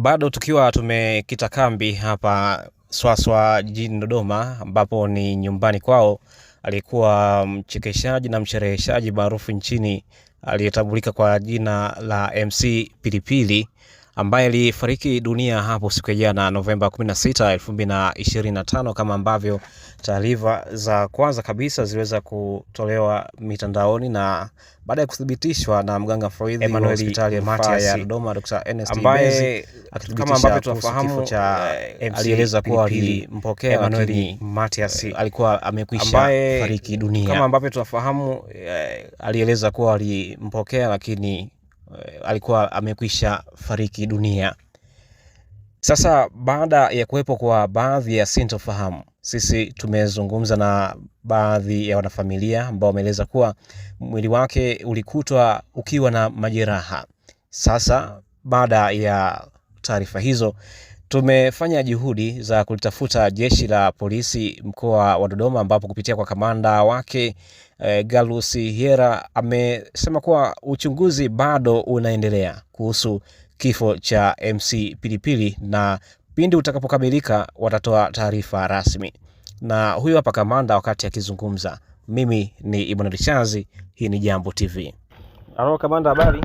Bado tukiwa tumekita kambi hapa Swaswa jijini Dodoma, ambapo ni nyumbani kwao, alikuwa mchekeshaji na mshereheshaji maarufu nchini aliyetambulika kwa jina la MC Pilipili, ambaye alifariki dunia hapo siku ya jana Novemba 16, 2025, kama ambavyo taarifa za kwanza kabisa ziliweza kutolewa mitandaoni na baada ya kuthibitishwa na mganga mfawidhi wa hospitali ya Dodoma Dr. Ernest Ibezi, kama ambavyo tunafahamu alieleza kuwa alimpokea Emmanuel Matias alikuwa amekwisha fariki dunia. Kama ambavyo tunafahamu alieleza kuwa alimpokea lakini alikuwa amekwisha fariki dunia. Sasa baada ya kuwepo kwa baadhi ya sintofahamu, sisi tumezungumza na baadhi ya wanafamilia ambao wameeleza kuwa mwili wake ulikutwa ukiwa na majeraha. Sasa baada ya taarifa hizo, tumefanya juhudi za kulitafuta jeshi la polisi mkoa wa Dodoma, ambapo kupitia kwa kamanda wake Galus Hiera amesema kuwa uchunguzi bado unaendelea kuhusu kifo cha MC Pilipili na pindi utakapokamilika watatoa taarifa rasmi. Na huyu hapa kamanda wakati akizungumza. Mimi ni Emmanuel Chazi, hii ni Jambo TV. Halo kamanda, habari?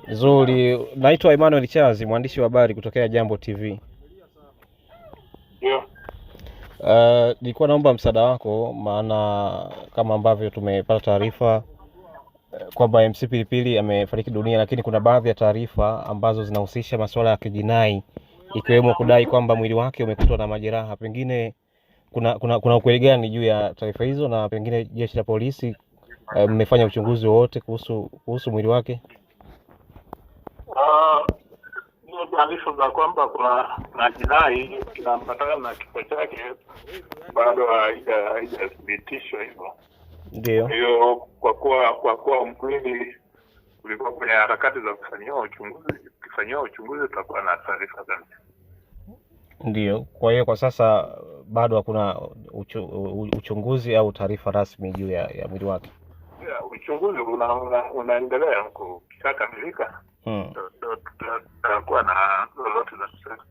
Nzuri, naitwa Emmanuel Chazi, mwandishi wa habari kutokea Jambo TV. Nilikuwa naomba msaada wako, maana kama ambavyo tumepata taarifa kwamba MC Pilipili amefariki dunia, lakini kuna baadhi ya taarifa ambazo zinahusisha masuala ya kijinai, ikiwemo kudai kwamba mwili wake umekutwa na majeraha. Pengine kuna ukweli gani juu ya taarifa hizo, na pengine jeshi la polisi mmefanya uchunguzi wowote kuhusu mwili wake? Ni taarifa za kwamba kuna jinai inaambatana na kifo chake bado haijathibitishwa hivyo. Ndio. Hiyo kwa kuwa mwili ulikuwa kwenye harakati za kufanyia uchunguzi tutakuwa na taarifa zaidi. Ndio. Kwa hiyo kwa sasa bado hakuna uchunguzi au taarifa rasmi juu ya mwili wake. Uchunguzi unaendelea, ukishakamilika tutakuwa na lolote la kusema.